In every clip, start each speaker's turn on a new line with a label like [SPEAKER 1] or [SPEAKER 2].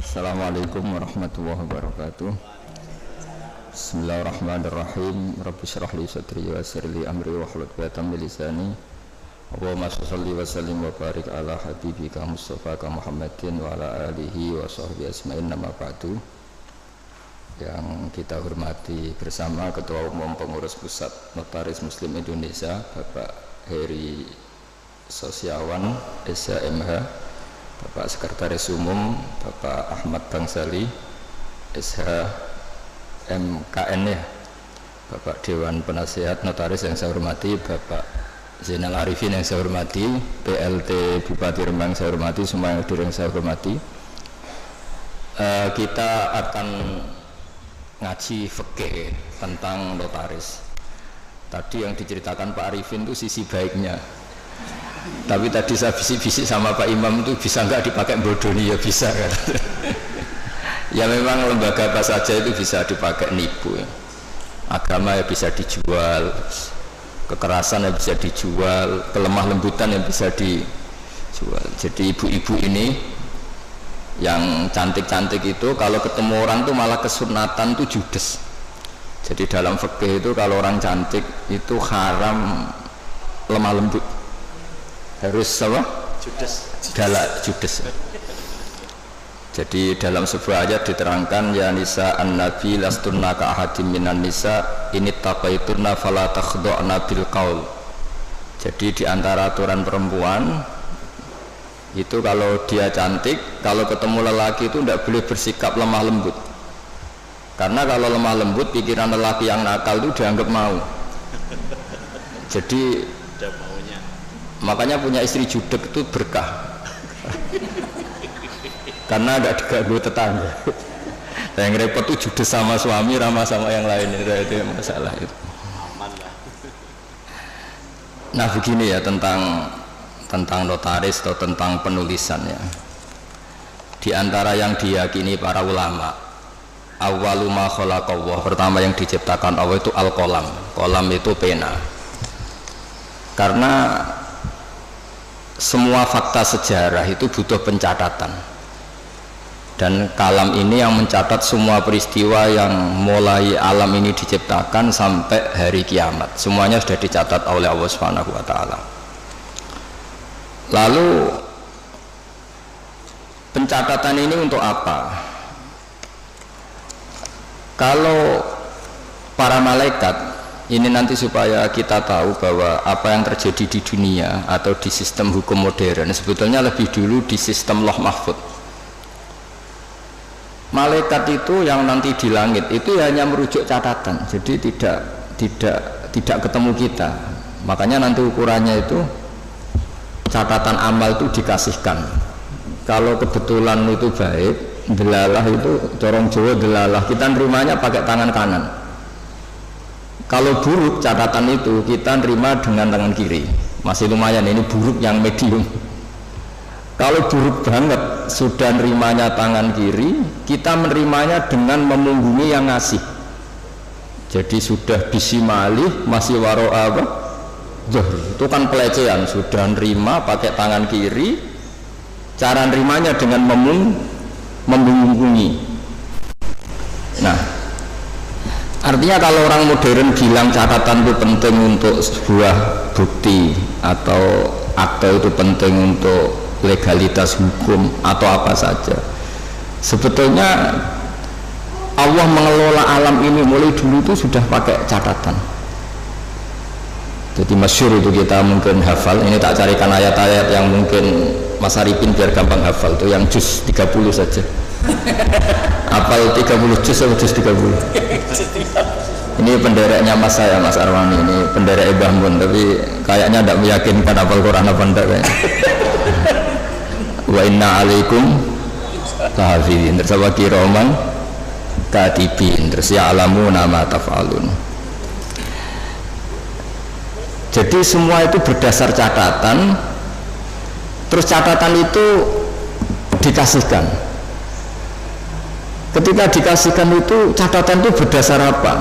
[SPEAKER 1] Assalamualaikum warahmatullahi wabarakatuh. Bismillahirrahmanirrahim. Rabbi shrah li sadri wa yassir li amri wahlul 'uqdatam min lisani. Allahumma shalli wa sallim wa barik ala habibika Mustafa Muhammadin wa ala alihi wa sahbihi ajmain. Nama ba'du. Yang kita hormati bersama Ketua Umum Pengurus Pusat Notaris Muslim Indonesia Bapak Heri Sosiawan SHMH, Bapak Sekretaris Umum Bapak Ahmad Bangsali SHMKN ya, Bapak Dewan Penasehat Notaris yang saya hormati, Bapak Zainal Arifin yang saya hormati, PLT Bupati Rembang saya hormati, semua yang hadir yang saya hormati. Kita akan ngaji fikih tentang notaris. Tadi yang diceritakan Pak Arifin itu sisi baiknya, tapi tadi saya bisik-bisik sama Pak Imam itu bisa nggak dipakai bodoni, ya bisa kan. Ya memang lembaga apa saja itu bisa dipakai nipu ya. Agama ya bisa dijual, kekerasan ya bisa dijual, kelemah lembutan yang bisa dijual. Jadi ibu-ibu ini yang cantik-cantik itu kalau ketemu orang tuh malah kesunatan tuh judes. Jadi dalam fikih itu kalau orang cantik itu haram lemah lembut, harus apa? Judes. Galak judes. Jadi dalam sebuah ayat diterangkan, ya nisa an-nabi lastunna ka ahadim minan nisa ini taqaitunna fala takhda'na bil qaul. Jadi di antara aturan perempuan itu kalau dia cantik, kalau ketemu lelaki itu tidak boleh bersikap lemah lembut, karena kalau lemah lembut pikiran lelaki yang nakal itu dianggap mau. Jadi makanya punya istri judek itu berkah karena agak diganggu tetangga. Yang repot itu judes sama suami, ramah sama yang lain, itu masalah itu. Nah begini ya tentang notaris atau tentang penulisan ya. Di antara yang diyakini para ulama, awwalu ma khalaqallah, pertama yang diciptakan Allah itu al-qalam. Qalam itu pena. Karena semua fakta sejarah itu butuh pencatatan. Dan kalam ini yang mencatat semua peristiwa yang mulai alam ini diciptakan sampai hari kiamat. Semuanya sudah dicatat oleh Allah Subhanahu wa taala. Lalu pencatatan ini untuk apa? Kalau para malaikat ini nanti supaya kita tahu bahwa apa yang terjadi di dunia atau di sistem hukum modern sebetulnya lebih dulu di sistem Lauh Mahfuz. Malaikat itu yang nanti di langit itu hanya merujuk catatan, jadi tidak ketemu kita. Makanya nanti ukurannya itu catatan amal itu dikasihkan. Kalau kebetulan itu baik, delalah itu corong Jawa delalah, kita nerimanya pakai tangan kanan. Kalau buruk catatan itu kita nerima dengan tangan kiri, masih lumayan, ini buruk yang medium. Kalau buruk banget sudah nerimanya tangan kiri, kita menerimanya dengan memunggungi yang ngasih. Jadi sudah bisimali masih waro apa? Itu kan pelecehan, sudah nerima pakai tangan kiri, cara nerimanya dengan memunggungi. Nah, artinya kalau orang modern bilang catatan itu penting untuk sebuah bukti atau akte itu penting untuk legalitas hukum atau apa saja, sebetulnya Allah mengelola alam ini mulai dulu itu sudah pakai catatan. Jadi masyhur itu kita mungkin hafal, ini tak carikan ayat-ayat yang mungkin Mas Arifin biar gampang hafal, itu yang juz 30 saja. Apal 30 juz atau juz 30? Ini pendereknya Mas saya, Mas Arwani, ini penderek Mbah Mun, tapi kayaknya tidak meyakinkan hafal Quran apa enggak kayaknya. Wa inna alaikum lahafidhin, terus wa kiraman katibin, terus ya'lamu nama taf'alun. Jadi semua itu berdasar catatan, terus catatan itu dikasihkan. Ketika dikasihkan itu catatan itu berdasar apa?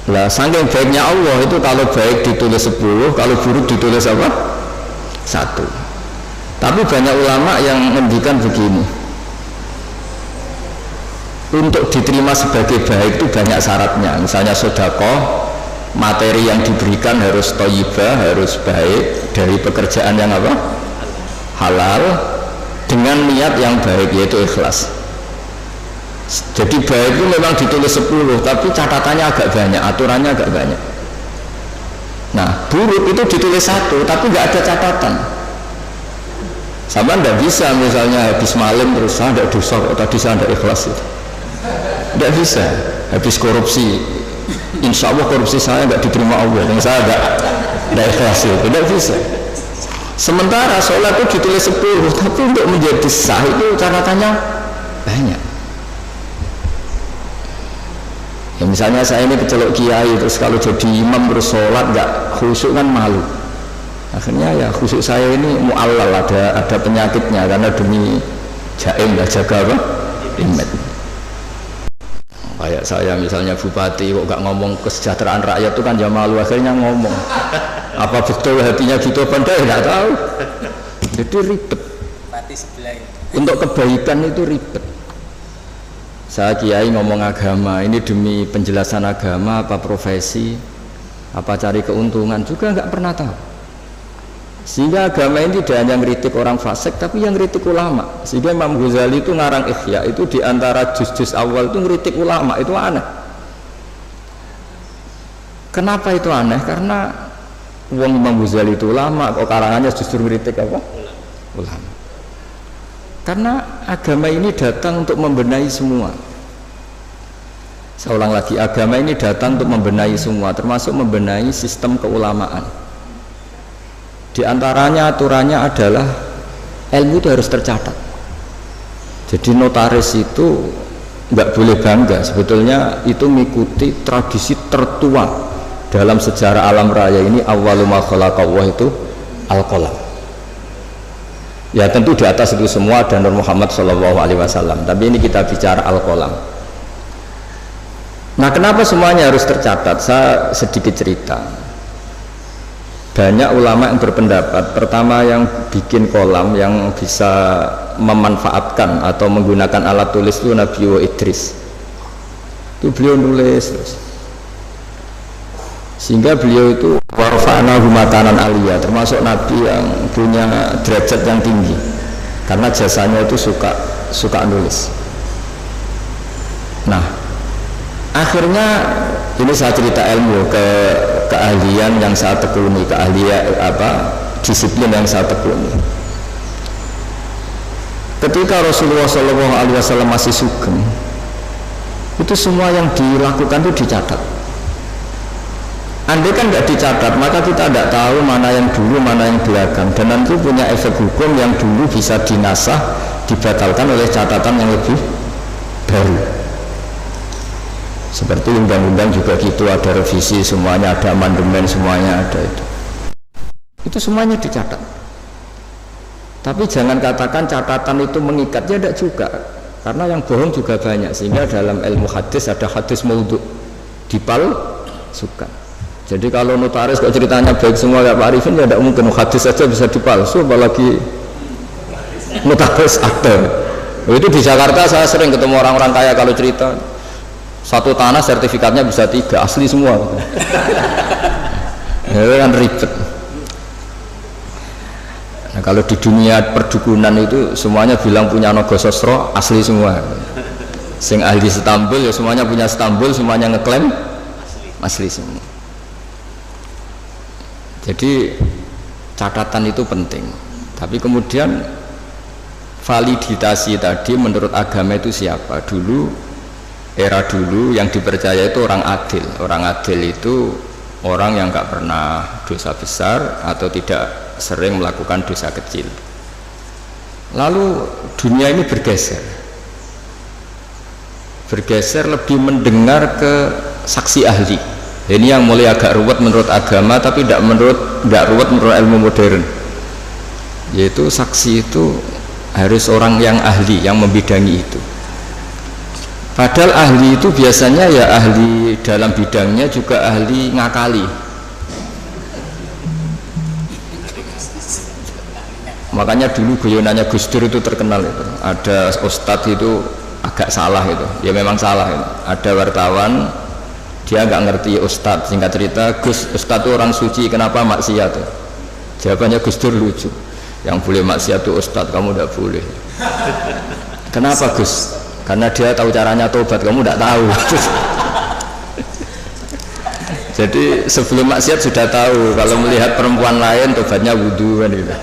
[SPEAKER 1] Lah saking baiknya Allah itu kalau baik ditulis 10, kalau buruk ditulis apa? 1. Tapi banyak ulama yang ngendikan begini, untuk diterima sebagai baik itu banyak syaratnya. Misalnya sedekah, materi yang diberikan harus thayyibah, harus baik, dari pekerjaan yang apa? Halal, dengan niat yang baik, yaitu ikhlas. Jadi baik itu memang ditulis 10, tapi catatannya agak banyak, aturannya agak banyak. Nah, buruk itu ditulis 1, tapi nggak ada catatan. Sama nggak bisa misalnya habis malam terus saya tidak dosa kok tadi saya tidak ikhlas itu. Tidak bisa. Habis korupsi, insya Allah korupsi saya nggak diterima Allah, yang saya tidak ikhlas itu. Tidak bisa. Sementara sholat itu ditulis 10, tapi untuk menjadi sah itu catatannya banyak. Ya misalnya saya ini kecelok kiai, terus kalau jadi imam terus sholat nggak khusyuk kan malu. Akhirnya ya khusyuk saya ini mu'allal, ada penyakitnya karena demi jaim lah, jaga apa? Imam. Kayak saya misalnya bupati kok gak ngomong kesejahteraan rakyat itu kan ya malu, akhirnya ngomong. Apa betul hatinya gitu apa enggak? Nggak tahu. Jadi ribet. Untuk kebaikan itu ribet. Saya kiai ngomong agama, ini demi penjelasan agama apa profesi, apa cari keuntungan juga nggak pernah tahu. Sehingga agama ini tidak hanya ngeritik orang fasik, tapi yang ngeritik ulama. Sehingga Imam Ghazali itu ngarang Ihya, itu diantara juz-juz awal itu ngeritik ulama, itu aneh. Kenapa itu aneh? Karena uang Imam Ghazali itu ulama, kok karangannya justru ngeritik apa? Ulama. Karena agama ini datang untuk membenahi semua. Saya ulang lagi, agama ini datang untuk membenahi semua, termasuk membenahi sistem keulamaan. Di antaranya aturannya adalah ilmu itu harus tercatat. Jadi notaris itu nggak boleh bangga, sebetulnya itu mengikuti tradisi tertua dalam sejarah alam raya ini. Awwalu ma khalaqallah itu al-qalam. Ya tentu di atas itu semua ada Nur Muhammad SAW, tapi ini kita bicara al-qalam. Nah, kenapa semuanya harus tercatat? Saya sedikit cerita. Banyak ulama yang berpendapat, pertama yang bikin kolam yang bisa memanfaatkan atau menggunakan alat tulis itu Nabi Idris. Itu beliau nulis terus. Sehingga beliau itu warfa'nahu makanan aliyah, termasuk Nabi yang punya derajat yang tinggi. Karena jasanya itu suka nulis. Nah, akhirnya ini saya cerita ilmu keahlian yang saya tekuni, keahlian disiplin yang saya tekuni. Ketika Rasulullah SAW masih sugeng, itu semua yang dilakukan itu dicatat. Andai kan nggak dicatat, maka kita tidak tahu mana yang dulu, mana yang belakang, dan nanti punya efek hukum yang dulu bisa dinasah, dibatalkan oleh catatan yang lebih baru. Seperti undang-undang juga gitu, ada revisi semuanya, ada amandemen semuanya ada itu. Itu semuanya dicatat. Tapi jangan katakan catatan itu mengikat, ya tidak juga. Karena yang bohong juga banyak, sehingga dalam ilmu hadis ada hadis maudhu, dipalsukan. Jadi kalau notaris kok ceritanya baik semua ya Pak Arifin, ya tidak mungkin hadis saja bisa dipalsu, apalagi notaris akte. Itu di Jakarta saya sering ketemu orang-orang kaya kalau cerita, satu tanah sertifikatnya bisa 3, asli semua. Ya kan ribet. Nah, kalau di dunia perdukunan itu semuanya bilang punya Nogososro, asli semua. Sing ahli Istanbul ya semuanya punya Istanbul, semuanya ngeklaim asli semua. Jadi catatan itu penting. Tapi kemudian validasi tadi menurut agama itu siapa? Era dulu yang dipercaya itu orang adil. Orang adil itu orang yang nggak pernah dosa besar atau tidak sering melakukan dosa kecil. Lalu dunia ini bergeser lebih mendengar ke saksi ahli. Ini yang mulai agak ruwet menurut agama, tapi nggak ruwet menurut ilmu modern. Yaitu saksi itu harus orang yang ahli, yang membidangi itu. Padahal ahli itu biasanya ya ahli dalam bidangnya, juga ahli ngakali. Makanya dulu guyonannya Gus Dur itu terkenal itu. Ada ustadz itu agak salah itu. Ya memang salah itu. Ada wartawan dia nggak ngerti ustadz, singkat cerita Gus, ustadz itu orang suci, kenapa maksiat tuh? Jawabannya Gus Dur lucu. Yang boleh maksiat itu ustadz, kamu tidak boleh. Kenapa Gus? Karena dia tahu caranya tobat, kamu tidak tahu. Jadi sebelum maksiat sudah tahu kalau melihat perempuan lain tobatnya wudhu kan gitu.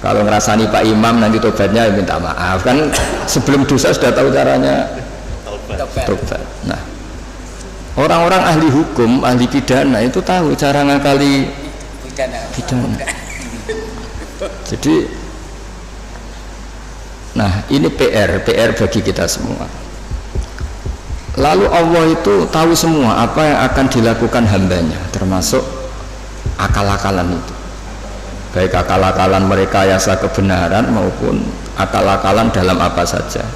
[SPEAKER 1] Kalau ngerasani Pak Imam nanti tobatnya minta maaf kan, sebelum dosa sudah tahu caranya tobat. Nah, orang-orang ahli hukum, ahli pidana itu tahu cara ngakali pidana. Jadi, nah ini PR bagi kita semua. Lalu Allah itu tahu semua apa yang akan dilakukan hambanya, termasuk akal-akalan itu. Baik akal-akalan merekayasa kebenaran maupun akal-akalan dalam apa saja.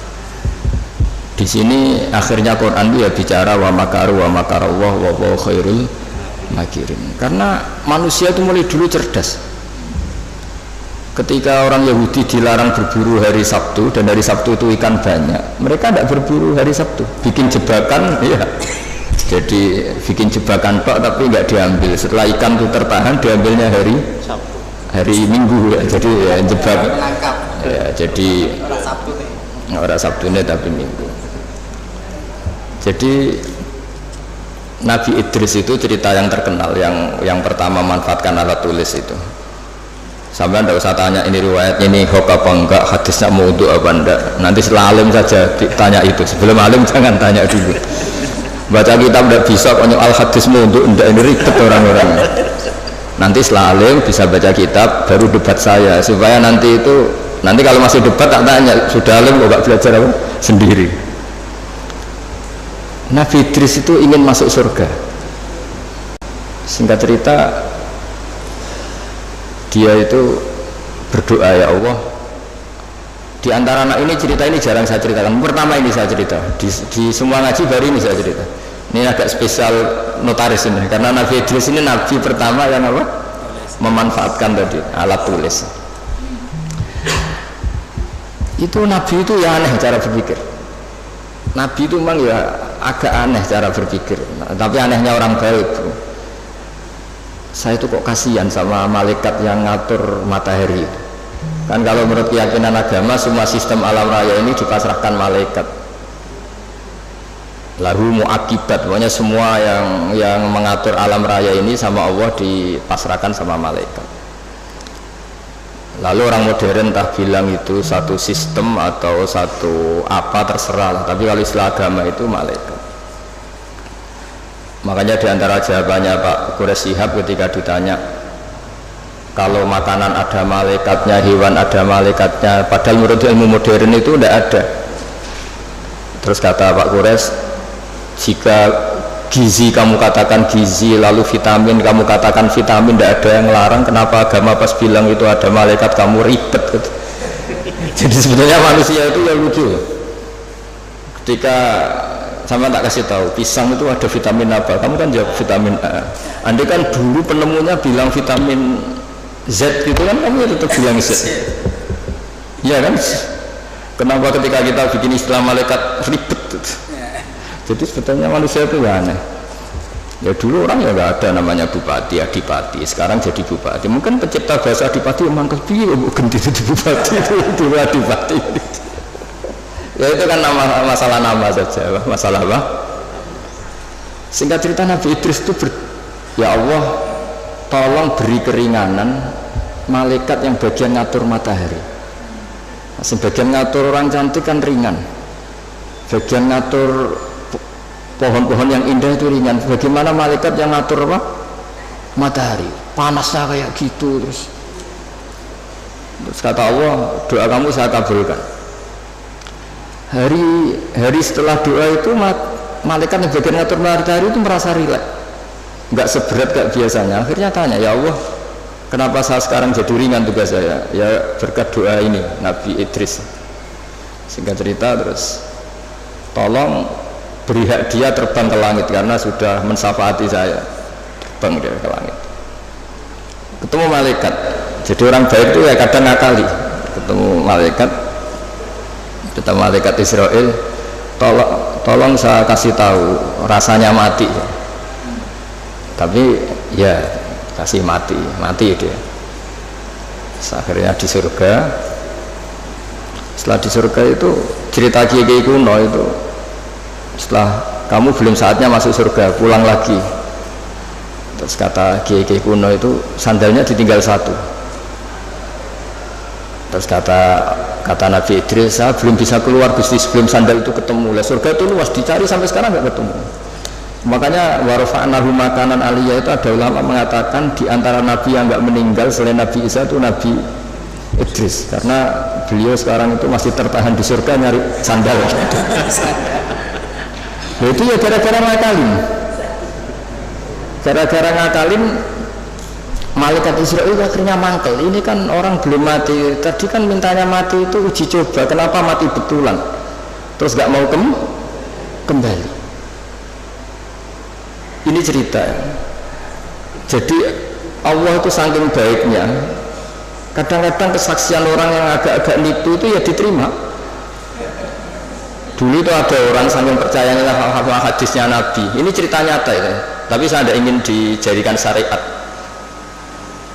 [SPEAKER 1] Di sini akhirnya Quran itu ya bicara wa makaru wa makarallah wa huwa khairul makirin. Karena manusia itu mulai dulu cerdas. Ketika orang Yahudi dilarang berburu hari Sabtu dan hari Sabtu itu ikan banyak, mereka tidak berburu hari Sabtu, bikin jebakan, ya. Jadi bikin jebakan tok tapi nggak diambil. Setelah ikan itu tertahan, diambilnya hari Sabtu, hari Minggu, ya. Jadi ya, jebak, ya, jadi orang Sabtu ini tapi Minggu. Jadi Nabi Idris itu cerita yang terkenal, yang pertama manfaatkan alat tulis itu. Sampai tidak usah tanya ini riwayat ini hoax apa enggak, hadisnya maudhu apa enggak. Nanti setelah alim saja ditanya itu. Sebelum alim jangan tanya dulu. Baca kitab tidak bisa konyol al hadis maudhu enggak, ini ribet orang-orang. Nanti setelah alim bisa baca kitab baru debat saya, supaya nanti kalau masih debat tak tanya sudah alim kok enggak belajar apa sendiri. Nabi Idris itu ingin masuk surga. Singkat cerita dia itu berdoa, ya Allah, di antara anak ini cerita ini jarang saya ceritakan. Pertama ini saya cerita di semua ngaji baru ini saya cerita. Ini agak spesial notaris ini karena Nabi Idris ini nabi pertama yang apa? Memanfaatkan tadi alat tulis. Itu nabi itu ya aneh cara berpikir. Nabi itu memang ya agak aneh cara berpikir. Tapi anehnya orang baik. Saya itu kok kasihan sama malaikat yang ngatur matahari. Kan kalau menurut keyakinan agama semua sistem alam raya ini dipasrahkan malaikat. Lahu muakibat, pokoknya semua yang mengatur alam raya ini sama Allah dipasrahkan sama malaikat. Lalu orang modern entah bilang itu satu sistem atau satu apa terserah lah. Tapi kalau istilah agama itu malaikat. Makanya diantara jawabannya Pak Quraisy Shihab ketika ditanya kalau makanan ada malaikatnya, hewan ada malaikatnya, padahal menurut ilmu modern itu tidak ada. Terus kata Pak Quraisy, jika gizi kamu katakan gizi, lalu vitamin kamu katakan vitamin, tidak ada yang larang, kenapa agama pas bilang itu ada malaikat kamu ribet gitu. Jadi sebetulnya manusia itu yang lucu. Ketika sama tak kasih tahu, pisang itu ada vitamin apa? Kamu kan jawab vitamin A. Andai kan dulu penemunya bilang vitamin Z gitu kan, kamu tetap bilang Z. Iya kan? Kenapa ketika kita bikin istilah malaikat ribet? Jadi sebetulnya manusia itu aneh. Ya dulu orang ya nggak ada namanya bupati, adipati. Sekarang jadi bupati. Mungkin pencipta bahasa adipati mangkel piye ganti jadi bupati itu adipati. Ya itu kan masalah nama saja, masalah apa? Singkat cerita Nabi Idris itu ya Allah, tolong beri keringanan malaikat yang bagian ngatur matahari. Sebagian ngatur orang cantik kan ringan, bagian ngatur pohon-pohon yang indah itu ringan. Bagaimana malaikat yang ngatur apa? Matahari, panasnya kayak gitu. Terus kata Allah, doa kamu saya kabulkan. Hari setelah doa itu malaikat yang bagian ngatur matahari itu merasa rileks, nggak seberat kayak biasanya. Akhirnya tanya, ya Allah, kenapa saya sekarang jadi ringan tugas saya? Ya berkat doa ini Nabi Idris. Singkat cerita terus, tolong beri hak dia terbang ke langit karena sudah mensyafaati saya, terbang dia ke langit. Ketemu malaikat, Jadi orang baik itu ya kadang ngakali, ketemu malaikat Israel, tolong saya kasih tahu rasanya mati. Tapi ya kasih mati dia. Akhirnya di surga. Setelah di surga itu cerita kiai kuno itu, setelah kamu belum saatnya masuk surga, pulang lagi. Terus kata kiai kuno itu, sandalnya ditinggal satu. Terus kata Nabi Idris, saya belum bisa keluar Gusti sebelum sandal itu ketemu. Lah surga itu luas, dicari sampai sekarang nggak ketemu. Makanya warfa'nahu makanan aliyah itu ada ulama mengatakan di antara nabi yang nggak meninggal selain Nabi Isa itu Nabi Idris, karena beliau sekarang itu masih tertahan di surga nyari sandal. Nah, itu ya gara-gara ngakalin malaikat Israel akhirnya mangkel. Ini kan orang belum mati, tadi kan mintanya mati itu uji coba, kenapa mati betulan terus gak mau kembali. Ini cerita. Jadi Allah itu saking baiknya, kadang-kadang kesaksian orang yang agak-agak nipu itu ya diterima. Dulu itu ada orang saking percayanya hadisnya Nabi, ini cerita nyata ya, tapi saya tidak ingin dijadikan syariat.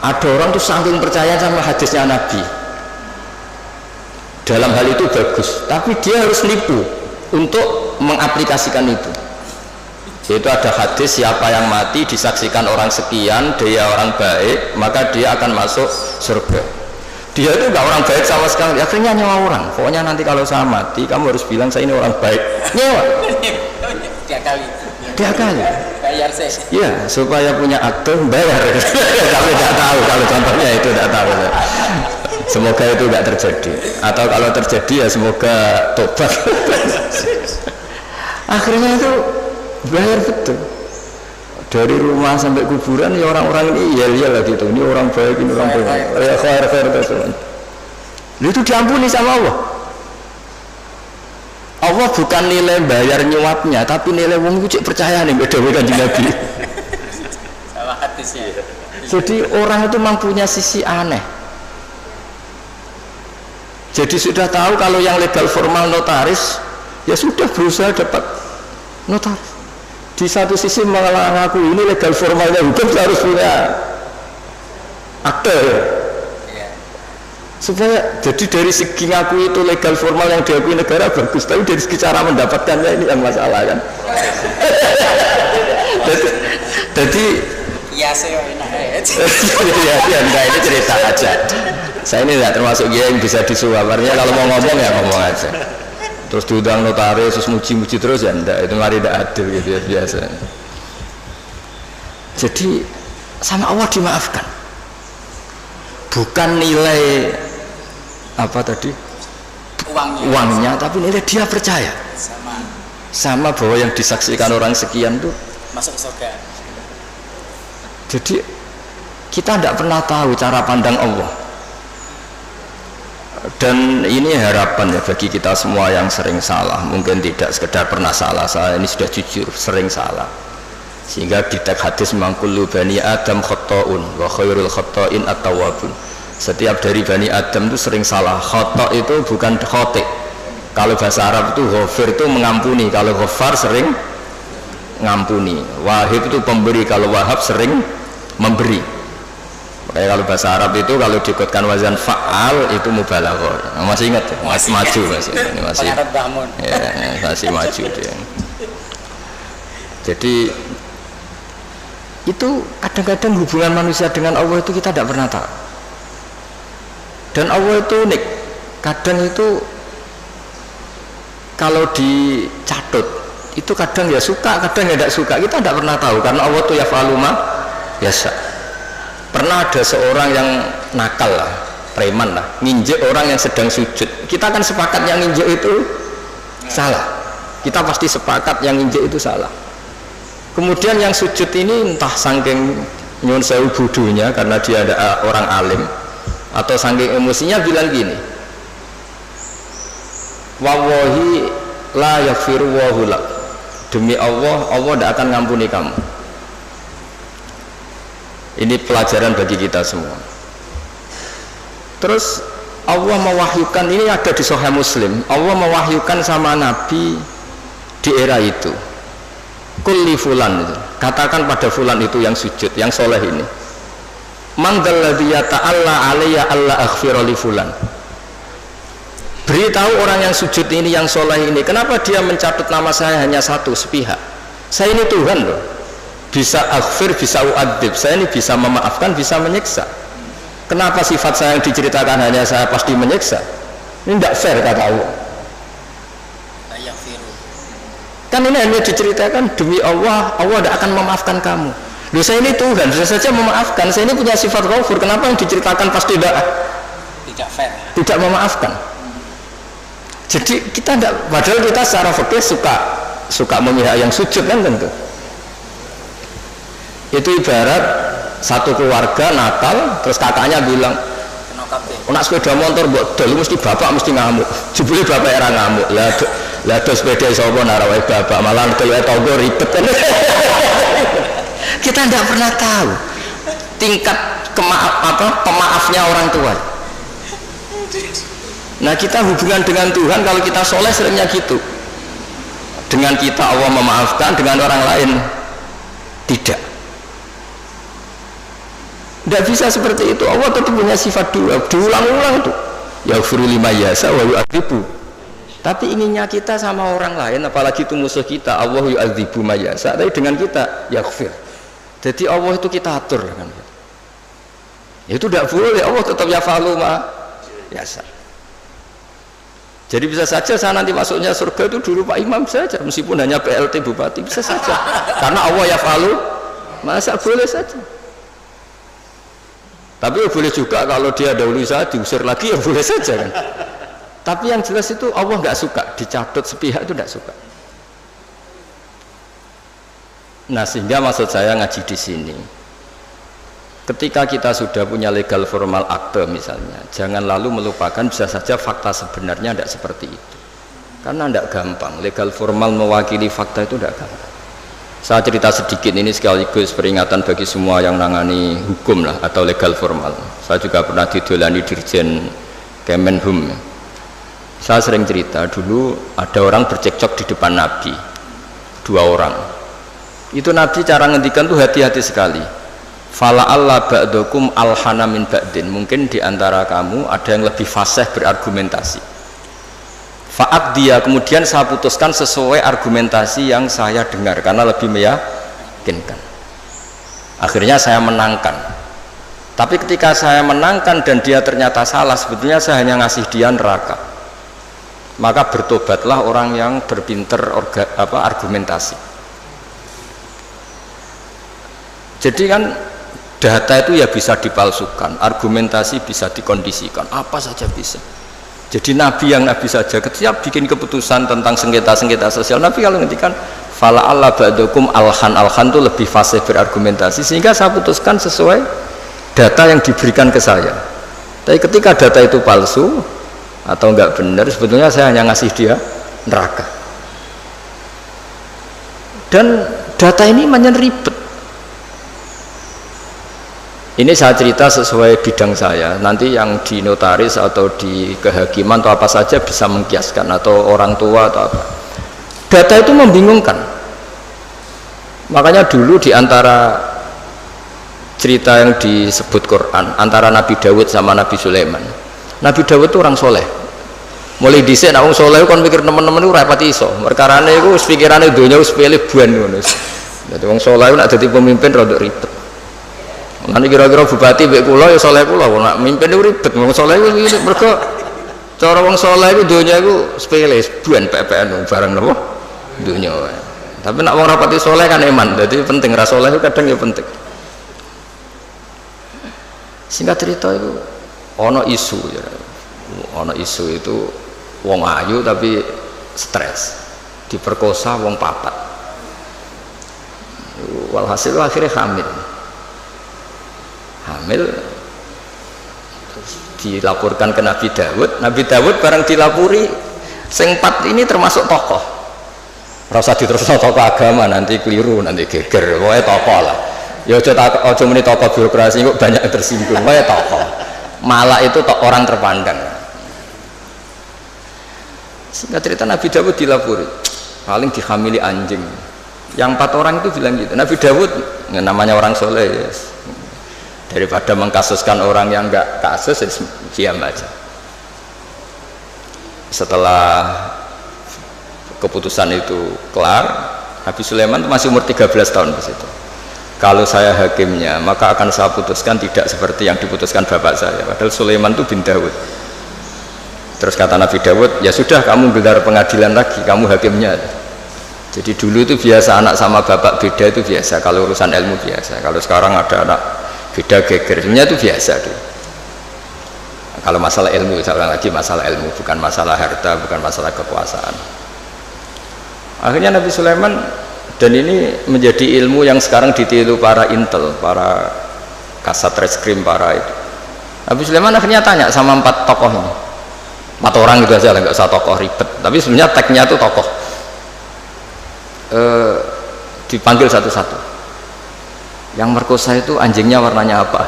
[SPEAKER 1] Ada orang tuh saking percaya sama hadisnya Nabi, dalam hal itu bagus, tapi dia harus nipu untuk mengaplikasikan itu. Yaitu ada hadis, siapa yang mati disaksikan orang sekian, dia orang baik, maka dia akan masuk surga. Dia itu nggak orang baik sama sekali, akhirnya nyewa orang. Pokoknya nanti kalau saya mati, kamu harus bilang saya ini orang baik. Nyewa. Dia kali.
[SPEAKER 2] Bayar saya.
[SPEAKER 1] Ya, supaya punya akte bayar. Tapi tidak tahu kalau contohnya itu tidak tahu. Semoga itu tidak terjadi. Atau kalau terjadi ya semoga tobat. Akhirnya itu bayar betul. Dari rumah sampai kuburan ya orang-orang ini iya lah gitu. Ini orang baik, ini orang baik. Ya khair terus. Itu diampuni sama Allah. Allah bukan nilai bayar nyuapnya, tapi nilai wong itu percaya nih beda-beda di Nabi.
[SPEAKER 2] Sama hadisnya.
[SPEAKER 1] Jadi orang itu memang punya sisi aneh. Jadi sudah tahu kalau yang legal formal notaris, ya sudah berusaha dapat notaris. Di satu sisi mengaku ini legal formalnya hukum harus punya akte. Supaya jadi dari segi ngaku itu legal formal yang diakui negara bagus, tapi dari segi cara mendapatkannya ini yang masalah kan. Jadi
[SPEAKER 2] ya saya enak
[SPEAKER 1] ya enggak, ini cerita aja. Saya ini tidak termasuk dia yang bisa disuap, artinya kalau mau ngomong ya ngomong aja. Terus diundang notaris terus muji-muji terus ya enggak, itu mari tidak adil gitu ya biasa. Jadi sama Allah dimaafkan. Bukan nilai apa tadi uangnya, tapi nilai dia percaya sama bahwa yang disaksikan orang sekian tuh
[SPEAKER 2] masuk surga.
[SPEAKER 1] Jadi kita tidak pernah tahu cara pandang Allah, dan ini harapan ya bagi kita semua yang sering salah. Mungkin tidak sekedar pernah salah, saya ini sudah jujur sering salah, sehingga di teks hadis mangkulu bani Adam khotoun wa khairul khotoin at-tawwabun. Setiap dari Bani Adam itu sering salah. Khotok itu bukan khotik. Kalau bahasa Arab itu ghafir itu mengampuni. Kalau ghafar sering ngampuni. Wahib itu pemberi. Kalau wahab sering memberi. Makanya kalau bahasa Arab itu kalau diikutkan wazan fa'al itu mubalaghah. Masih ingat? Masih maju masih. Ini masih. Ya, masih maju dia. Jadi itu kadang-kadang hubungan manusia dengan Allah itu kita tidak pernah tahu. Dan Allah itu unik, kadang itu kalau dicatut itu kadang ya suka, kadang ya tidak suka, kita tidak pernah tahu karena Allah itu yaf'alu ma yasha. Pernah ada seorang yang nakal lah, preman lah, nginjek orang yang sedang sujud. Kita kan sepakat yang nginjek itu salah, kita pasti sepakat yang nginjek itu salah. Kemudian yang sujud ini entah saking nyuwun sewu bodohnya karena dia ada orang alim, atau saking emosinya bilang gini, wallahi la yaghfiru wallahu lak, demi Allah, Allah tidak akan ngampuni kamu. Ini pelajaran bagi kita semua. Terus Allah mewahyukan, ini ada di Sahih Muslim, Allah mewahyukan sama Nabi di era itu, kulli fulan, katakan pada fulan itu yang sujud, yang soleh ini, mangdalladzi yata'alla alayya alla aghfira li fulan, beritahu orang yang sujud ini, yang soleh ini, kenapa dia mencatat nama saya hanya satu sepihak. Saya ini Tuhan loh, bisa aghfir, bisa u'adzib, saya ini bisa memaafkan, bisa menyiksa. Kenapa sifat saya yang diceritakan hanya saya pasti menyiksa? Ini tidak fair kata Allah. Kan ini hanya diceritakan demi Allah, Allah tidak akan memaafkan kamu. Loh, saya ini Tuhan, saya saja memaafkan, saya ini punya sifat ghafur, kenapa yang diceritakan pasti tidak
[SPEAKER 2] fair,
[SPEAKER 1] tidak memaafkan? Jadi kita tidak, padahal kita secara fikih suka memihak yang sujud kan tentu. Itu ibarat satu keluarga Natal, terus kakaknya bilang, nak sepeda motor buat dulu mesti bapak mesti ngamuk, jebule bapak era ngamuk, lah do sepeda sapa narawai bapak malah kalau tonggo ribet kan. Kita tidak pernah tahu tingkat pemaafnya orang tua. Nah, kita hubungan dengan Tuhan kalau kita soleh seringnya gitu, dengan kita Allah memaafkan, dengan orang lain tidak. Tidak bisa seperti itu. Allah tetap punya sifat dua, diulang-ulang itu. Yaghfiru liman yasha wa yu'adzibu. Tapi inginnya kita sama orang lain, apalagi itu musuh kita, Allah yu'adzibu man yasha. Tapi dengan kita yaghfir. Jadi Allah itu kita atur kan. Itu tidak boleh. Allah tetap yaf'alu ma yasha. Jadi bisa saja saya nanti masuknya surga itu dulu Pak Imam saja, meskipun hanya PLT Bupati, bisa saja. Karena Allah yaf'alu ma yasha, boleh saja. Tapi ya boleh juga kalau dia dahulu saya diusir lagi ya boleh saja kan. Tapi yang jelas itu Allah nggak suka dicatat sepihak, itu nggak suka. Nah, sehingga maksud saya ngaji di sini, ketika kita sudah punya legal formal akte misalnya, jangan lalu melupakan bisa saja fakta sebenarnya tidak seperti itu. Karena tidak gampang, legal formal mewakili fakta itu tidak gampang. Saya cerita sedikit ini sekaligus peringatan bagi semua yang nangani hukum lah atau legal formal. Saya juga pernah didolani Dirjen Kemenhum. Saya sering cerita dulu ada orang bercekcok di depan Nabi, 2 orang. Itu Nabi cara ngendikan tuh hati-hati sekali. Fala Allah ba'dakum alhana min ba'din. Mungkin di antara kamu ada yang lebih fasih berargumentasi. Faat dia, kemudian saya putuskan sesuai argumentasi yang saya dengar karena lebih meyakinkan. Akhirnya saya menangkan. Tapi ketika saya menangkan dan dia ternyata salah, sebetulnya saya hanya ngasih dia neraka. Maka bertobatlah orang yang berpinter argumentasi. Jadi kan data itu ya bisa dipalsukan, argumentasi bisa dikondisikan, apa saja bisa. Jadi Nabi yang Nabi saja ketika bikin keputusan tentang sengketa-sengketa sosial, Nabi kalau ngendikan fala Allah ba'dakum alhan itu lebih fasih berargumentasi, sehingga saya putuskan sesuai data yang diberikan ke saya. Tapi ketika data itu palsu atau enggak benar, sebetulnya saya hanya ngasih dia neraka. Dan data ini banyak ribet. Ini saya cerita sesuai bidang saya. Nanti yang di notaris atau di kehakiman atau apa saja bisa mengkiaskan, atau orang tua atau apa. Data itu membingungkan. Makanya dulu di antara cerita yang disebut Quran antara Nabi Dawud sama Nabi Sulaiman. Nabi Dawud itu orang soleh. Mulai dhisik nek wong soleh kon mikir teman-teman itu rapati iso. Perkarane iku pikirane donya wis pilih buan ngono. Dadi wong soleh nek dadi pemimpin rada ribet. Nanti kira-kira bupati mbek kula ya soleh kula, nak mimpin itu ribet. Wong soleh itu mergo cara wong soleh itu donya itu sepele, buan PPN barang napa donya wae. Tapi nak wong rapati soleh kan iman, jadi penting ra soleh itu kadang ya penting. Singkat cerita itu ono isu ya. Ono isu itu wong ayu tapi stres, diperkosa wong 4. Walhasil akhirnya hamil terus dilaporkan ke Nabi Dawud. Nabi Dawud bareng dilapuri sing 4 ini termasuk tokoh, rasa diterusno tokoh agama nanti keliru, nanti geger, pokoknya tokoh lah ya, aja muni tokoh birokrasi kok banyak yang tersinggung, pokoknya tokoh. malak itu orang terpandang. Singkat cerita Nabi Dawud dilapori paling dihamili anjing. Yang 4 orang itu bilang gitu. Nabi Dawud namanya orang soleh, yes. Daripada mengkasuskan orang yang enggak kasus, diam aja. Setelah keputusan itu kelar, Nabi Sulaiman masih umur 13 tahun di situ. Kalau saya hakimnya, maka akan saya putuskan tidak seperti yang diputuskan bapak saya. Padahal Sulaiman itu bin Dawud. Terus kata Nabi Dawud, ya sudah kamu gelar pengadilan lagi, kamu hakimnya. Jadi dulu itu biasa anak sama bapak beda itu biasa. Kalau urusan ilmu biasa. Kalau sekarang ada anak beda gegernya itu biasa tuh. Kalau masalah ilmu, saya ulang lagi masalah ilmu, bukan masalah harta, bukan masalah kekuasaan. Akhirnya Nabi Sulaiman, dan ini menjadi ilmu yang sekarang ditiru para intel, para kasat reskrim, para itu. Nabi Sulaiman akhirnya tanya sama 4 tokoh ini, 4 orang gitu aja lah, nggak usah tokoh ribet. Tapi sebenarnya tagnya itu tokoh. Dipanggil satu-satu. Yang merkosa itu anjingnya warnanya apa?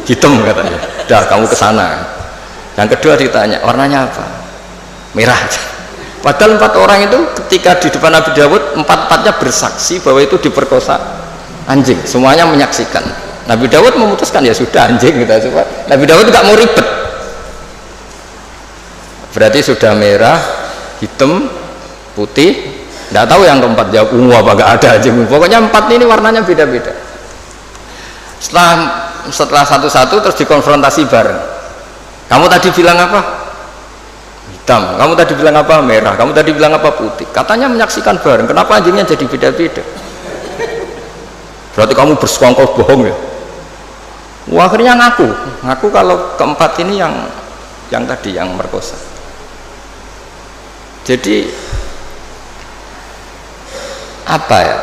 [SPEAKER 1] Hitam katanya. Dah kamu ke sana. Yang kedua ditanya, warnanya apa? Merah. Padahal 4 orang itu ketika di depan Nabi Dawud, 4-4-nya bersaksi bahwa itu diperkosa anjing. Semuanya menyaksikan. Nabi Dawud memutuskan ya sudah anjing gitu. Nabi Dawud nggak mau ribet. Berarti sudah merah, hitam, putih. Nggak tahu yang keempat jawab apa nggak ada anjing. Pokoknya 4 ini warnanya beda-beda. Setelah satu-satu terus dikonfrontasi bareng. Kamu tadi bilang apa? Hitam. Kamu tadi bilang apa? Merah. Kamu tadi bilang apa? Putih. Katanya menyaksikan bareng. Kenapa anjingnya jadi beda-beda? Berarti kamu bersekongkol bohong ya? Wah, akhirnya ngaku kalau keempat ini yang tadi yang merkosa. Jadi apa ya?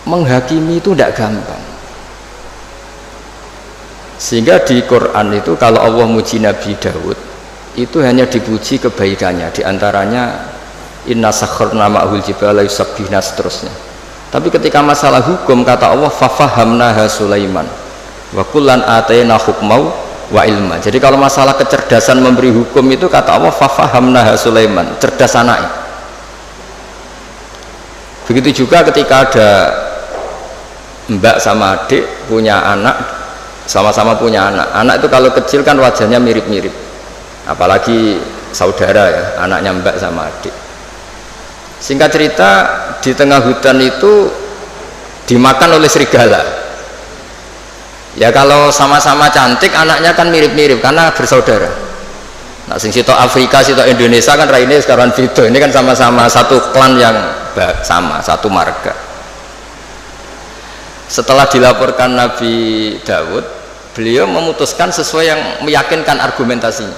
[SPEAKER 1] Menghakimi itu tidak gampang. Sehingga di Quran itu kalau Allah muji Nabi Dawud itu hanya dipuji kebaikannya, diantaranya inna sakharna ma'hul jibala yusabbihna seterusnya. Tapi ketika masalah hukum kata Allah fafahamnaha Sulaiman wa kullan atayna hukmau wa ilma. Jadi kalau masalah kecerdasan memberi hukum itu kata Allah fafahamnaha Sulaiman, cerdas anaknya. Begitu juga ketika ada mbak sama adik punya anak, sama-sama punya anak itu kalau kecil kan wajahnya mirip-mirip, apalagi saudara ya, anaknya mbak sama adik. Singkat cerita di tengah hutan itu dimakan oleh serigala. Ya kalau sama-sama cantik anaknya kan mirip-mirip karena bersaudara. Nah sing situ Afrika, situ Indonesia kan raine sekarang video, ini kan sama-sama satu klan yang sama, satu marga. Setelah dilaporkan Nabi Dawud, beliau memutuskan sesuai yang meyakinkan argumentasinya.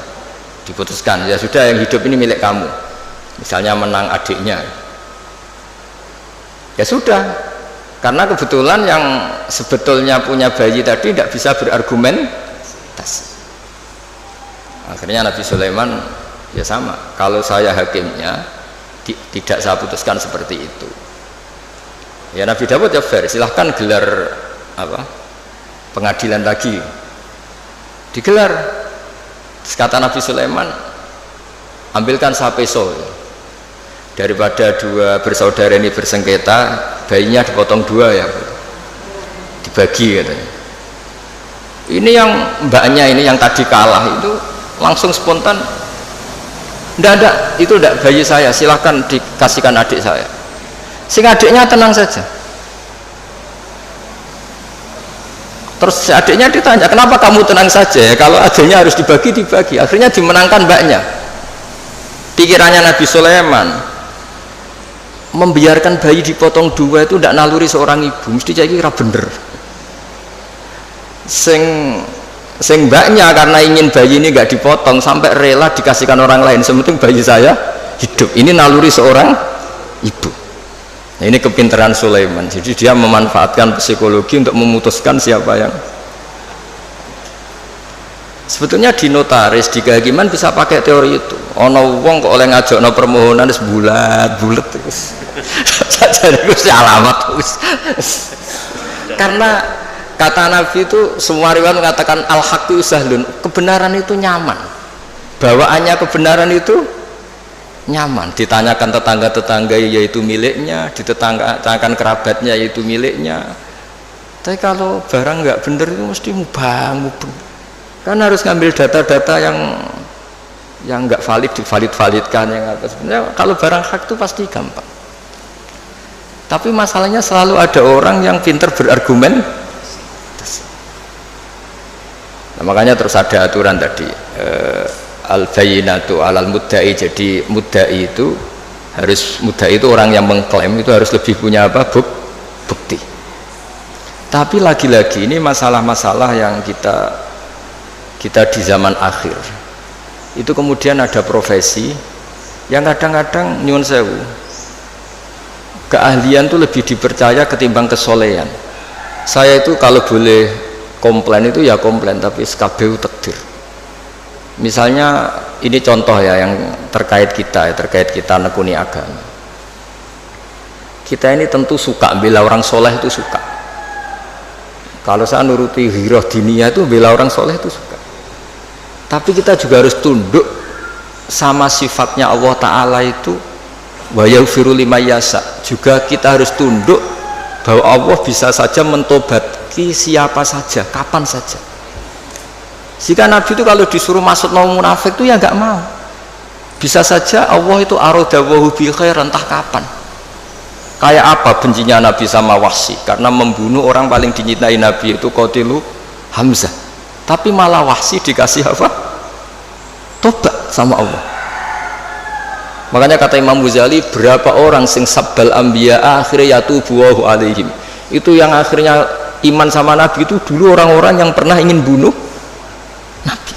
[SPEAKER 1] Diputuskan, ya sudah yang hidup ini milik kamu. Misalnya menang adiknya. Ya sudah, karena kebetulan yang sebetulnya punya bayi tadi tidak bisa berargumentasi. Akhirnya Nabi Sulaiman ya sama, kalau saya hakimnya tidak saya putuskan seperti itu. Ya Nabi Dawud ya fair, silahkan gelar apa pengadilan lagi, digelar. Terus kata Nabi Sulaiman, ambilkan sapeso, daripada 2 bersaudara ini bersengketa, bayinya dipotong 2 ya, dibagi katanya. Ini yang mbaknya ini yang tadi kalah itu langsung spontan, itu tidak bayi saya, silahkan dikasihkan adik saya. Sehingga adiknya tenang saja. Terus adiknya ditanya, kenapa kamu tenang saja ya? Kalau adiknya harus dibagi. Akhirnya dimenangkan mbaknya. Pikirannya Nabi Sulaiman, membiarkan bayi dipotong 2 itu tidak naluri seorang ibu, mesti jadi kira bener. Sing mbaknya karena ingin bayi ini nggak dipotong sampai rela dikasihkan orang lain, sementing bayi saya hidup. Ini naluri seorang ibu. Nah, ini kepintaran Sulaiman. Jadi dia memanfaatkan psikologi untuk memutuskan siapa yang. Sebetulnya di notaris, di kehakiman bisa pakai teori itu. Ono wong kok oleh ngajakno permohonan wis bulat terus. Saja itu alamat terus. Kata Nabi itu semua riwayat mengatakan al-haqqu sahlun, kebenaran itu nyaman, bawaannya kebenaran itu nyaman. Ditanyakan tetangga-tetangga yaitu miliknya, ditanyakan kerabatnya yaitu miliknya. Tapi kalau barang nggak bener itu mesti mubang. Kan harus ngambil data-data yang nggak valid divalidkan yang apa. Sebenarnya kalau barang hak itu pasti gampang. Tapi masalahnya selalu ada orang yang pintar berargumen. Nah, makanya terus ada aturan tadi al-bayyinatu alal mudda'i. Jadi mudda'i itu orang yang mengklaim itu harus lebih punya apa? Bukti. Tapi lagi-lagi ini masalah-masalah yang kita di zaman akhir itu kemudian ada profesi yang kadang-kadang nyuwun sewu keahlian itu lebih dipercaya ketimbang kesolehan. Saya itu kalau boleh komplain itu ya komplain, tapi SKBU takdir. Misalnya ini contoh ya yang terkait kita nekuni agama. Kita ini tentu suka bela orang soleh, itu suka. Kalau saya nuruti ghirah diniyah itu bela orang soleh itu suka. Tapi kita juga harus tunduk sama sifatnya Allah Ta'ala itu wa yaghfiru liman yasha. Juga kita harus tunduk bahwa Allah bisa saja mentobati siapa saja, kapan saja. Jika Nabi itu kalau disuruh masuk mau munafik itu ya nggak mau. Bisa saja Allah itu aradawahu bi khair, entah kapan. Kayak apa bencinya Nabi sama Wahsy karena membunuh orang paling dicintai Nabi itu Qatilu Hamzah. Tapi malah Wahsy dikasih apa? Tobat sama Allah. Makanya kata Imam Ghazali, berapa orang sing sabbal anbiya akhirnya yatubu alaihim. Itu yang akhirnya iman sama Nabi itu dulu orang-orang yang pernah ingin bunuh Nabi.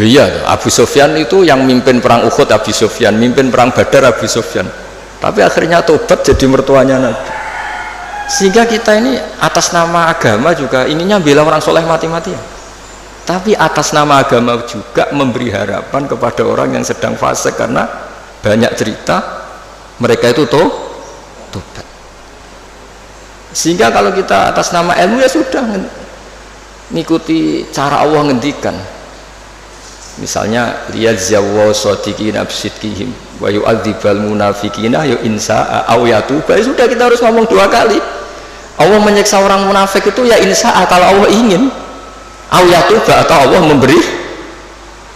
[SPEAKER 1] Iya, Abu Sufyan itu yang mimpin perang Uhud, Abu Sufyan mimpin perang Badar, Abu Sufyan. Tapi akhirnya tobat jadi mertuanya Nabi. Sehingga kita ini atas nama agama juga inginnya bela orang soleh mati-matian. Tapi atas nama agama juga memberi harapan kepada orang yang sedang fasik, karena banyak cerita mereka itu tobat. Sehingga kalau kita atas nama ilmu ya sudah ngikuti cara Allah ngendikan. Misalnya liyadzawwa shadiqina bisidqihim wa yu'adzibal munafiqina ya insa'a aw yatuba. Sudah, kita harus ngomong 2 kali. Allah menyiksa orang munafik itu ya insa'a kalau Allah ingin, aw yatuba atau Allah memberi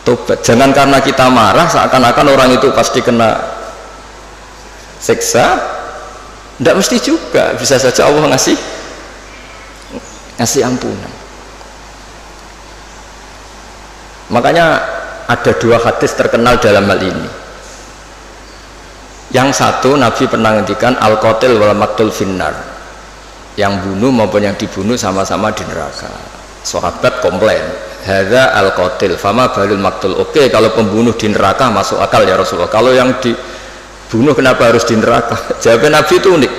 [SPEAKER 1] tobat. Jangan karena kita marah seakan-akan orang itu pasti kena siksa. Tidak mesti juga, bisa saja Allah ngasih ampunan. Makanya ada 2 hadis terkenal dalam hal ini. Yang satu Nabi pernah ngendikan al-qatil wal maqtul finnar, yang bunuh maupun yang dibunuh sama-sama di neraka. Sahabat komplain, hadza al-qatil fama balul maqtul. Oke, kalau pembunuh di neraka masuk akal ya Rasulullah, kalau yang dibunuh kenapa harus di neraka? Jawab Nabi itu unik.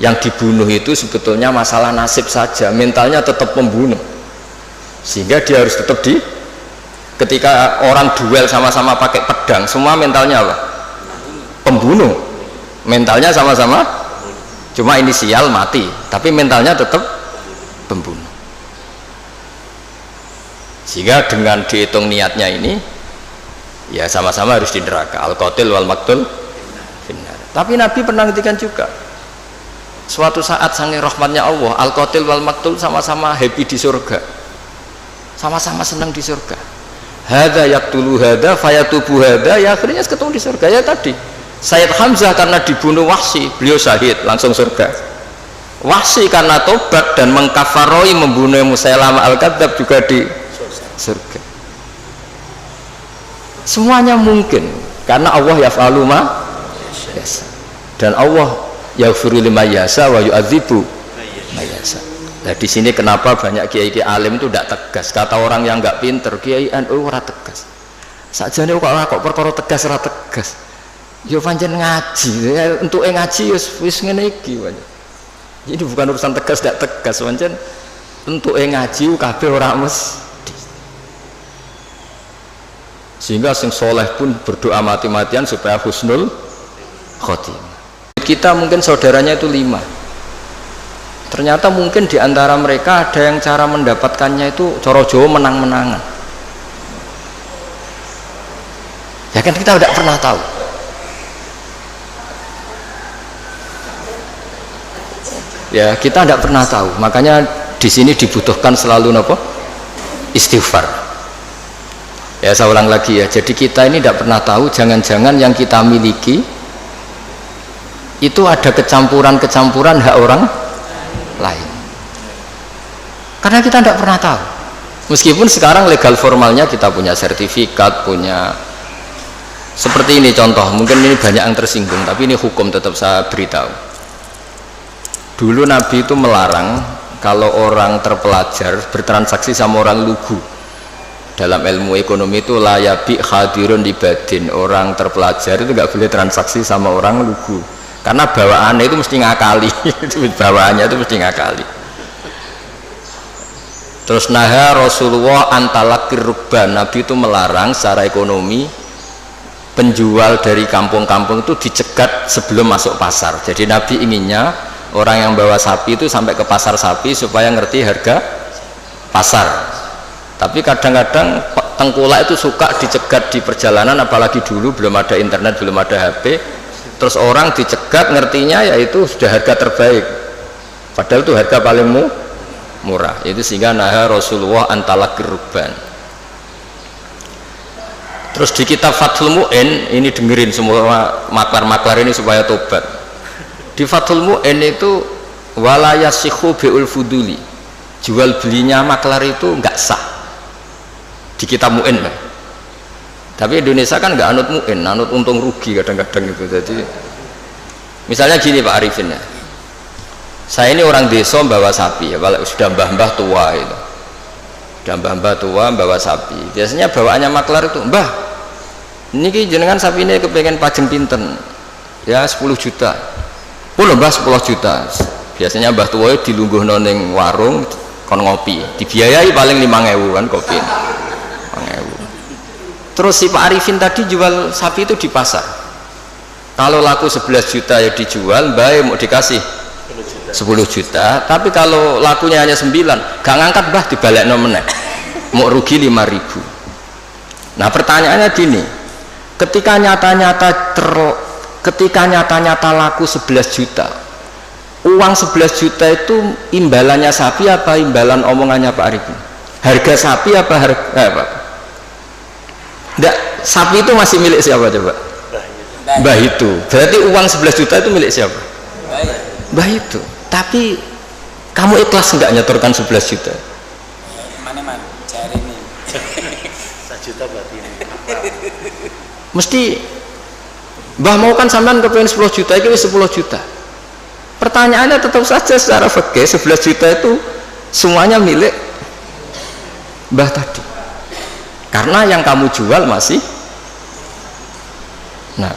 [SPEAKER 1] Yang dibunuh itu sebetulnya masalah nasib saja, mentalnya tetap pembunuh, sehingga dia harus tetap ketika orang duel sama-sama pakai pedang, semua mentalnya apa? Pembunuh. Mentalnya sama-sama, cuma inisial mati, tapi mentalnya tetap pembunuh. Sehingga dengan dihitung niatnya ini, ya sama-sama harus di neraka. Al-qatil wal maqtul finnar. Tapi Nabi pernah ngertikan juga, suatu saat saking rahmatnya Allah, al-qatil wal maqtul sama-sama happy di surga, sama-sama senang di surga. Hadza yaqtulu hadza fayatubu hadza, ya akhirnya ketemu di surga. Ya tadi Sayyid Hamzah karena dibunuh Wahsy, beliau syahid langsung surga. Wahsy karena tobat dan mengkafaroi membunuh Musailamah al-Kadzdzab juga di surga. Semuanya mungkin karena Allah yaf'alu ma yasha, dan Allah yaghfiru liman yasha wa yu'adzibu man yasha. Nah, di sini kenapa banyak kiai-kiai alim itu tidak tegas. Kata orang yang nggak pinter, kiai NU ora tegas. Sakjane kok perkara tegas ora tegas. Ya pancen ngaji, ya, untuk ngaji wis ngene iki wae. Jadi bukan urusan tegas tidak tegas, pancen untuk ngaji kabeh ora mesti. Sehingga sing soleh pun berdoa mati-matian supaya husnul khotimah. Kita mungkin saudaranya itu 5. Ternyata mungkin di antara mereka ada yang cara mendapatkannya itu coro Jawa menang-menangan. Ya kan kita tidak pernah tahu. Ya kita tidak pernah tahu. Makanya di sini dibutuhkan selalu apa? Istighfar. Ya saya ulang lagi ya. Jadi kita ini tidak pernah tahu. Jangan-jangan yang kita miliki itu ada kecampuran-kecampuran hak orang lain. Karena kita tidak pernah tahu. Meskipun sekarang legal formalnya kita punya sertifikat, punya seperti ini contoh. Mungkin ini banyak yang tersinggung, tapi ini hukum tetap saya beritahu. Dulu Nabi itu melarang kalau orang terpelajar bertransaksi sama orang lugu. Dalam ilmu ekonomi itu layabi hadirun libadin. Orang terpelajar itu nggak boleh transaksi sama orang lugu. Karena bawaannya itu mesti ngakali. Bawaannya itu mesti ngakali. Terus naha Rasulullah antalakir rubban. Nabi itu melarang secara ekonomi penjual dari kampung-kampung itu dicegat sebelum masuk pasar. Jadi Nabi inginnya orang yang bawa sapi itu sampai ke pasar sapi supaya ngerti harga pasar. Tapi kadang-kadang tengkulak itu suka dicegat di perjalanan, apalagi dulu belum ada internet, belum ada HP. Terus orang dicegat ngertinya yaitu sudah harga terbaik, padahal itu harga paling murah. Itu sehingga naha Rasulullah antalakir rubban. Terus di kitab Fathul Mu'in, ini dengerin semua maklar-maklar ini supaya tobat. Di Fathul Mu'in itu walayasihu bi'ul fuduli, jual belinya maklar itu nggak sah di kitab Mu'in. Tapi Indonesia kan nggak anut Mu'in, anut untung rugi kadang-kadang itu. Jadi misalnya gini Pak Arifin ya, saya ini orang desa bawa sapi ya, sudah mbah-mbah tua itu, sudah mbah-mbah tua bawa sapi. Biasanya bawaannya maklar itu, mbah ini jenengan sapi ini kepengen pajeng pinten ya 10 juta. Oh mbah 10 juta. Biasanya mbah tua itu dilungguh noneng warung kon ngopi, dibiayai paling 5.000 kan kopi 5.000. Terus si Pak Arifin tadi jual sapi itu di pasar, kalau laku 11 juta ya dijual, baik mau dikasih 10 juta. Tapi kalau lakunya hanya 9, gak ngangkat bah dibalik meneh, mau rugi 5.000. Nah pertanyaannya gini, ketika nyata-nyata laku 11 juta, uang 11 juta itu imbalannya sapi apa imbalan omongannya Pak Arifin? Harga sapi apa harga apa? Enggak, sapi itu masih milik siapa coba? Mbah itu. Berarti uang 11 juta itu milik siapa? Mbah itu. Tapi kamu ikhlas enggak nyetorkan 11 juta?
[SPEAKER 2] Mana cari nih.
[SPEAKER 3] 1 juta berarti ini.
[SPEAKER 1] Mesti Mbah mau kan sampean kepengen 10 juta, ini 10 juta. Pertanyaannya tetap saja secara fikih 11 juta itu semuanya milik Mbah tadi. Karena yang kamu jual masih. Nah,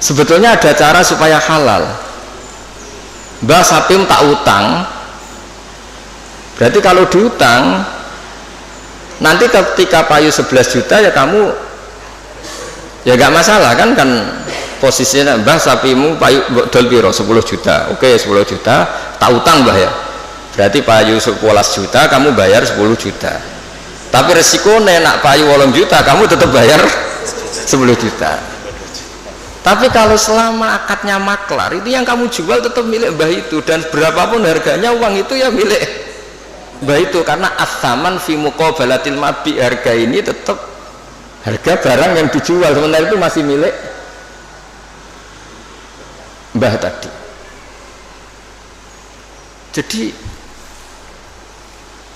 [SPEAKER 1] sebetulnya ada cara supaya halal. Mbah sapi tak utang. Berarti kalau diutang, nanti ketika payu 11 juta ya kamu ya gak masalah kan posisinya mbah sapimu payu dol piro 10 juta. Oke, 10 juta tak utang mbah ya. Berarti payu 11 juta kamu bayar 10 juta. Tapi resikonya nak payu 8 juta kamu tetap bayar 10 juta. Tapi kalau selama akadnya maklar itu yang kamu jual tetap milik mbah itu, dan berapapun harganya uang itu ya milik mbah itu, karena as-saman fi muqabalatil mabi, harga ini tetap harga barang yang dijual, sementara itu masih milik mbah tadi. Jadi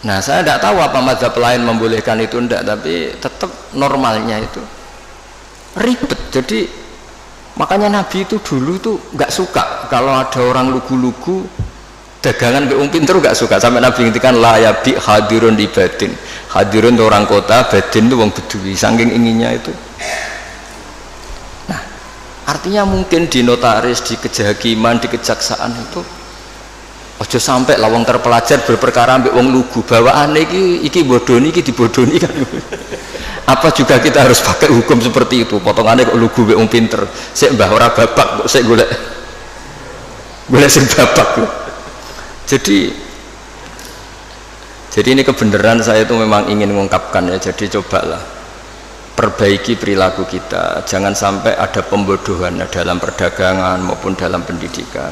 [SPEAKER 1] nah saya tidak tahu apa mazhab lain membolehkan itu enggak, tapi tetap normalnya itu ribet. Jadi makanya Nabi itu dulu tuh nggak suka kalau ada orang lugu-lugu dagangan ke pinter, nggak suka. Sampai Nabi ngintikan layabi hadirun di badin, hadirun itu orang kota, badin itu orang bedui, saking inginnya itu. Nah artinya mungkin di notaris, di kejahakiman, di kejaksaan itu ojo sampai lawang terpelajar berperkara ambek wong lugu, bawaan iki bodoni, iki dibodoni kan. Apa juga kita harus pakai hukum seperti itu? Potongannya kok lugu mbek wong pinter, sik mbah ora babak kok sik golek sing babak. Jadi ini kebenaran saya itu memang ingin mengungkapkan ya. Jadi cobalah perbaiki perilaku kita. Jangan sampai ada pembodohan dalam perdagangan maupun dalam pendidikan.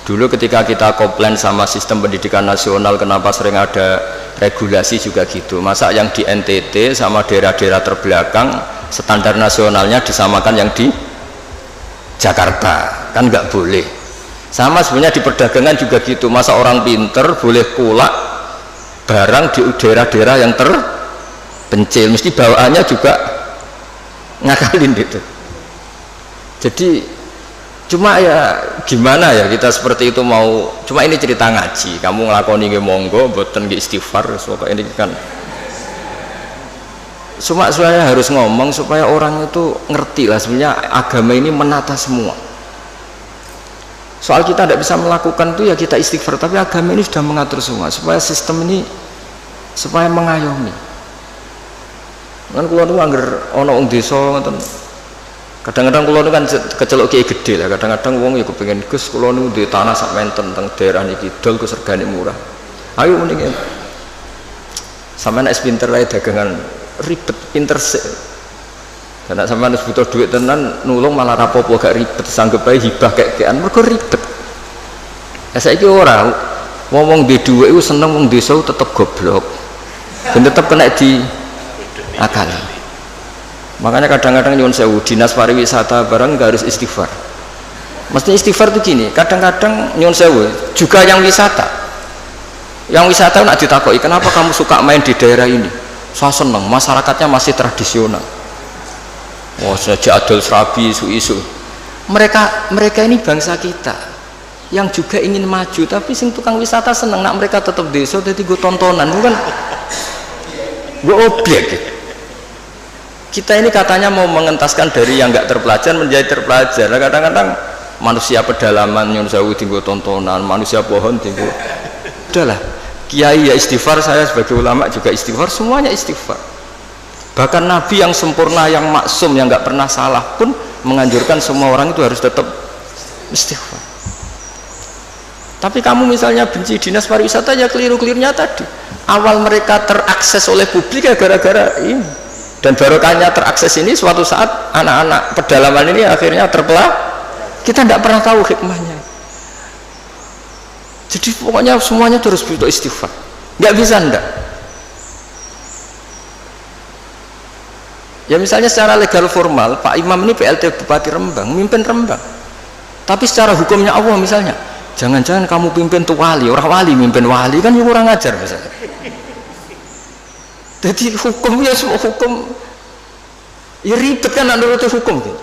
[SPEAKER 1] Dulu ketika kita komplain sama sistem pendidikan nasional, kenapa sering ada regulasi juga gitu. Masa yang di NTT sama daerah-daerah terbelakang standar nasionalnya disamakan yang di Jakarta, kan nggak boleh. Sama sebenarnya di perdagangan juga gitu. Masa orang pinter boleh kulak barang di daerah-daerah yang terpencil, mesti bawaannya juga ngakalin gitu. Jadi cuma ya gimana ya kita seperti itu mau, cuma ini cerita ngaji, kamu ngelakoni nggih monggo, mboten nggih istighfar, pokoknya ini kan cuma saya harus ngomong supaya orang itu ngerti lah sebenarnya agama ini menata semua. Soal kita tidak bisa melakukan itu ya kita istighfar, tapi agama ini sudah mengatur semua supaya sistem ini supaya mengayomi. Kan kula niku angger ana wong desa ngoten. Kadang-kadang kula niku kan kecelok kiai gede lah, kadang-kadang wong ya kepengin Gus kula niku duwe tanah sak menten teng daerah niki dol Gus regane murah. Ayo mending sampeyan nek pinter wae dagangan ribet pinter sik. Karena sampeyan harus butuh duit tenan nulung malah rapopo gak ribet, sanggep ae hibah kek-kekan mergo ribet. Ya saiki ora wong di dhuwit iku seneng wong desa tetep goblok. Dan tetep kena di akal. Makanya kadang-kadang nyuwun sewu dinas pariwisata barang gak harus istighfar. Mesti istighfar tuh gini, kadang-kadang nyuwun sewu juga yang wisata. Yang wisata nak ditakoki, "Kenapa kamu suka main di daerah ini?" Saya seneng, masyarakatnya masih tradisional. Oh, sejak adol serabi isu-isu. Mereka ini bangsa kita yang juga ingin maju, tapi sing tukang wisata seneng nak mereka tetap desa jadi gue tontonan, bukan gue objek. Kita ini katanya mau mengentaskan dari yang nggak terpelajar menjadi terpelajar. Kadang-kadang manusia pedalaman nyun sewu tinggu tontonan, manusia pohon tinggu. Udahlah, kiai ya istighfar, saya sebagai ulama juga istighfar, semuanya istighfar. Bahkan Nabi yang sempurna, yang maksum, yang nggak pernah salah pun menganjurkan semua orang itu harus tetap istighfar. Tapi kamu misalnya benci dinas pariwisata ya keliru-kelirunya tadi. Awal mereka terakses oleh publik ya gara-gara ini. Dan barokahnya terakses ini suatu saat anak-anak pedalaman ini akhirnya terbelah. Kita tidak pernah tahu hikmahnya. Jadi pokoknya semuanya terus butuh istighfar. Nggak bisa ndak. Ya misalnya secara legal formal Pak Imam ini PLT Bupati Rembang, mimpin Rembang. Tapi secara hukumnya Allah misalnya, jangan-jangan kamu pimpin tuh wali, orang wali mimpin wali kan ya kurang ajar misalnya. Jadi hukumnya semua hukum ya ribet kan menurut hukum gitu.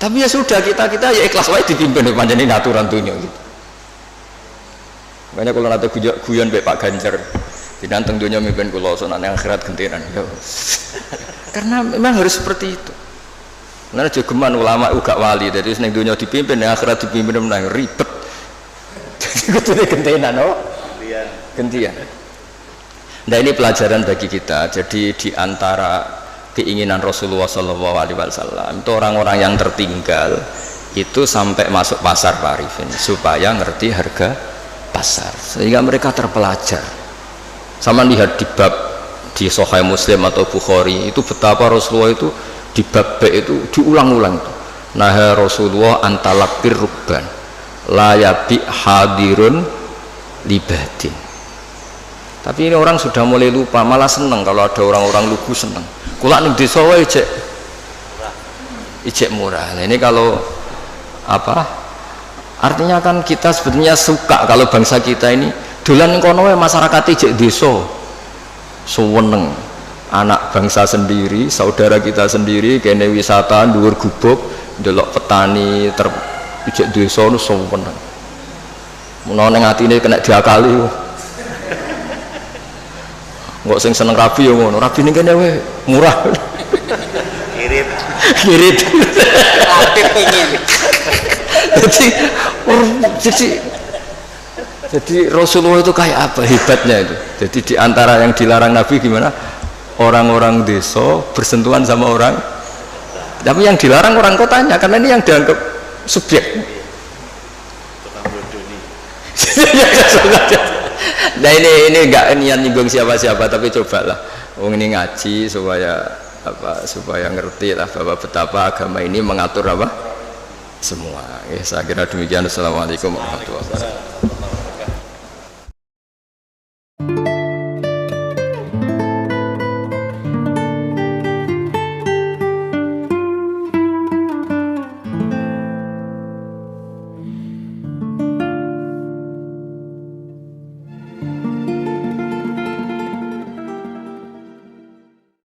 [SPEAKER 1] Tapi ya sudah kita ya ikhlas wae dipimpin panjenengan ini aturan dunia gitu. Makanya kalau nanti guyon Pak Ganjar dinanteng dunia mimpin kula sonan yang akhirat gentenan ya. Karena memang harus seperti itu. Karena jogeman ulama uga wali, jadi seneng dunia dipimpin yang akhirat dipimpin menang ribet. Jadi kudune gentenan oh. Gantian. Nah ini pelajaran bagi kita. Jadi di antara keinginan Rasulullah SAW itu orang-orang yang tertinggal itu sampai masuk pasar Pak Arifin supaya ngerti harga pasar sehingga mereka terpelajar. Sama lihat di bab di Sahih Muslim atau Bukhari itu betapa Rasulullah itu di bab B itu diulang-ulang itu. Nah Rasulullah antalakir rubban layabi hadirun libatin. Tapi ini orang sudah mulai lupa, malah seneng kalau ada orang-orang lugu seneng. Kulak ning desa wae ijek murah. Nah ini kalau apa? Artinya kan kita sebetulnya suka kalau bangsa kita ini dolan kono wae masyarakat ijek desa. Suweneng. Anak bangsa sendiri, saudara kita sendiri kene wisata dhuwur gubuk, ndelok petani ijek desa nu suweneng. Menawa ning atine kena diakali. Nggak sing seneng rabi ya ngono, rabi ning kene wae murah.
[SPEAKER 3] Irit.
[SPEAKER 1] Irit.
[SPEAKER 2] Aktif pengen.
[SPEAKER 1] Jadi Rasulullah itu kayak apa hebatnya itu. Jadi di antara yang dilarang Nabi gimana? Orang-orang desa bersentuhan sama orang. Tapi yang dilarang orang kotanya karena ini yang dianggap subjek. Nah ini enggak niat nyinggung siapa-siapa, tapi cobalah wong ini ngaji supaya supaya ngerti lah bahwa betapa agama ini mengatur semua. Ya, saya kira demikian. Assalamualaikum warahmatullahi wabarakatuh.